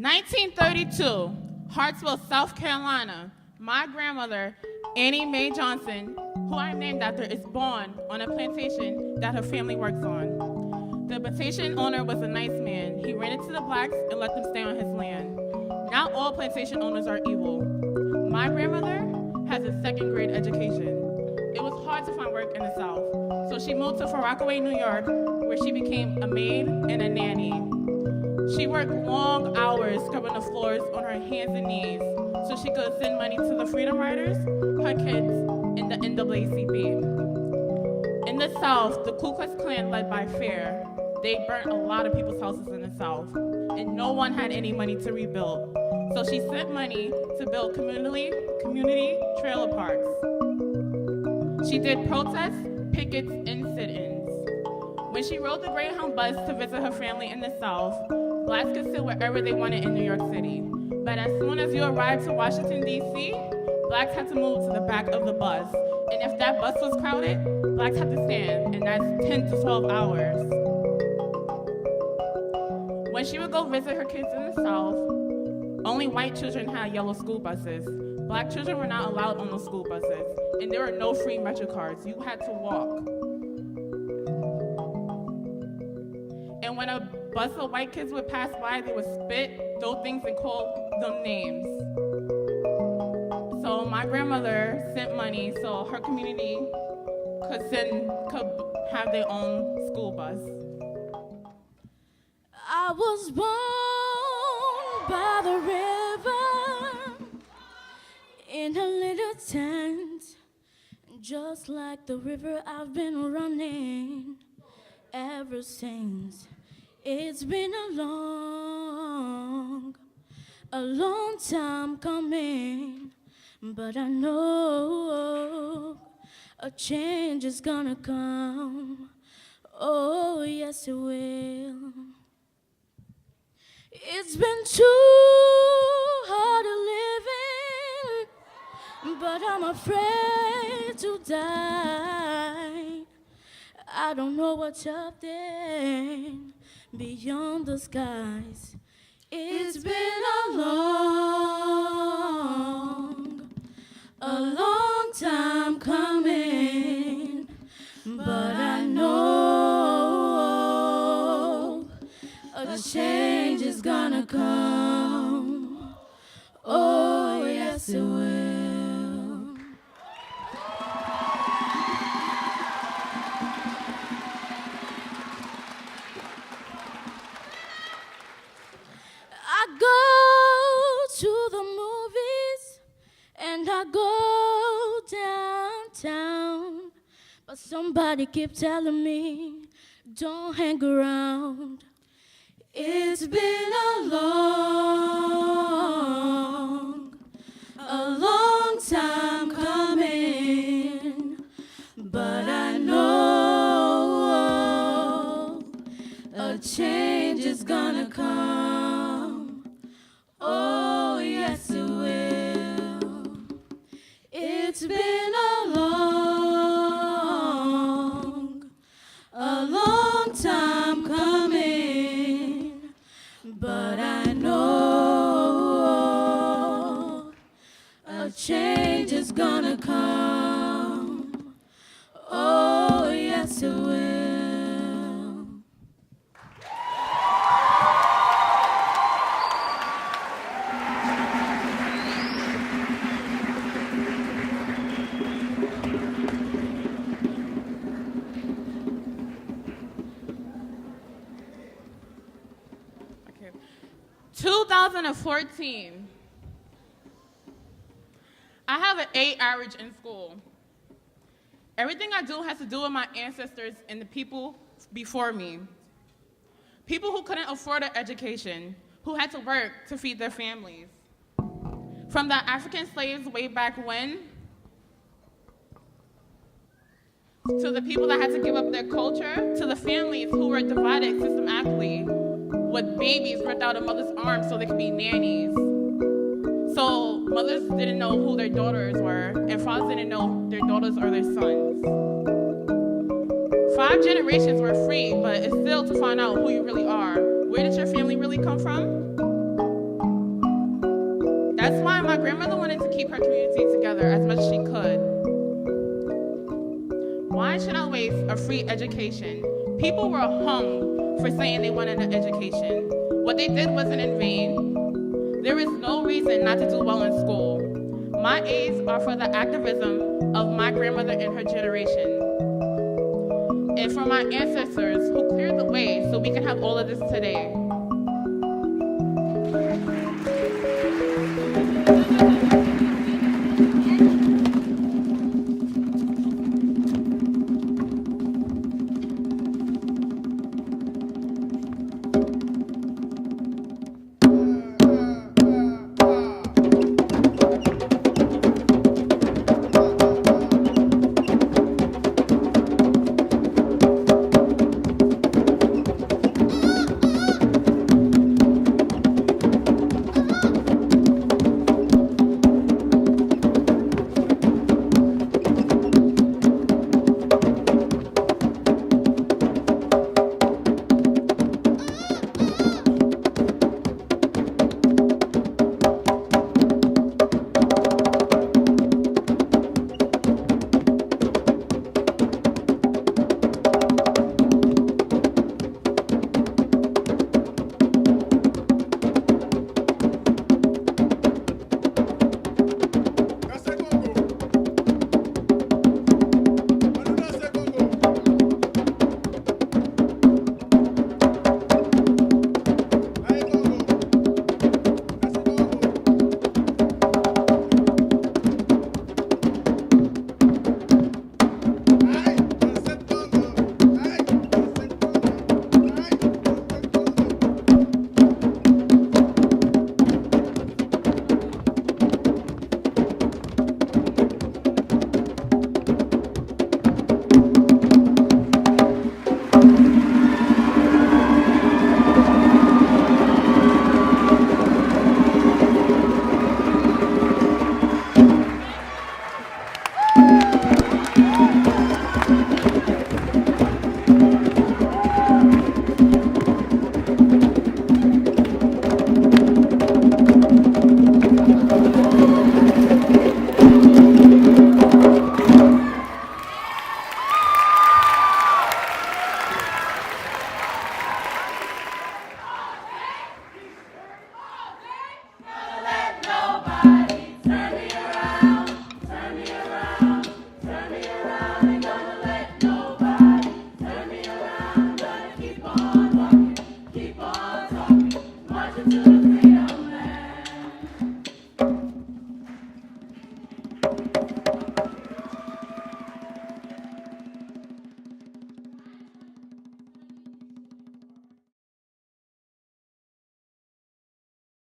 1932, Hartsville, South Carolina. My grandmother, Annie Mae Johnson, who I'm named after, is born on a plantation that her family works on. The plantation owner was a nice man. He ran into the blacks and let them stay on his land. Not all plantation owners are evil. My grandmother has a second-grade education. It was hard to find work in the South, so she moved to Far Rockaway, New York, where she became a maid and a nanny. She worked long hours scrubbing the floors on her hands and knees so she could send money to the Freedom Riders, her kids, and the NAACP. In the South, the Ku Klux Klan led by Fair, they burnt a lot of people's houses in the South, and no one had any money to rebuild. So she sent money to build community trailer parks. She did protests, pickets, and sit-ins. When she rode the Greyhound bus to visit her family in the South, blacks could sit wherever they wanted in New York City. But as soon as you arrived to Washington, D.C., blacks had to move to the back of the bus. And if that bus was crowded, blacks had to stand, and that's 10 to 12 hours. When she would go visit her kids in the South, only white children had yellow school buses. Black children were not allowed on those school buses, and there were no free Metro cards. You had to walk. And when a bus of white kids would pass by, they would spit, throw things, and call them names. So my grandmother sent money so her community could have their own school bus. I was born by the river in a little tent, just like the river I've been running ever since. It's been a long time coming, but I know a change is gonna come. Oh, yes, it will. It's been too hard living, but I'm afraid to die. I don't know what's up there beyond the skies. It's been a long time coming, but I know a change is gonna come. Oh, yes, it will. I go to the movies and I go downtown, but somebody keep telling me don't hang around. It's been a long time coming, but I know a change is gonna come. Oh, yes, it will. It's been a long time coming, but I know a change is gonna come. Oh, yes, it will. Okay. 2014. I have an A average in school. Everything I do has to do with my ancestors and the people before me. People who couldn't afford an education, who had to work to feed their families. From the African slaves way back when, to the people that had to give up their culture, to the families who were divided systematically with babies ripped out of mother's arms so they could be nannies. So mothers didn't know who their daughters were, and fathers didn't know their daughters or their sons. 5 generations were free, but it's still to find out who you really are. Where did your family really come from? That's why my grandmother wanted to keep her community together as much as she could. Why should I waste a free education? People were hung for saying they wanted an education. What they did wasn't in vain. There is no reason not to do well in school. My A's are for the activism of my grandmother and her generation. And for my ancestors who cleared the way so we can have all of this today. Keep on walking, keep on talking, marching to the freedom.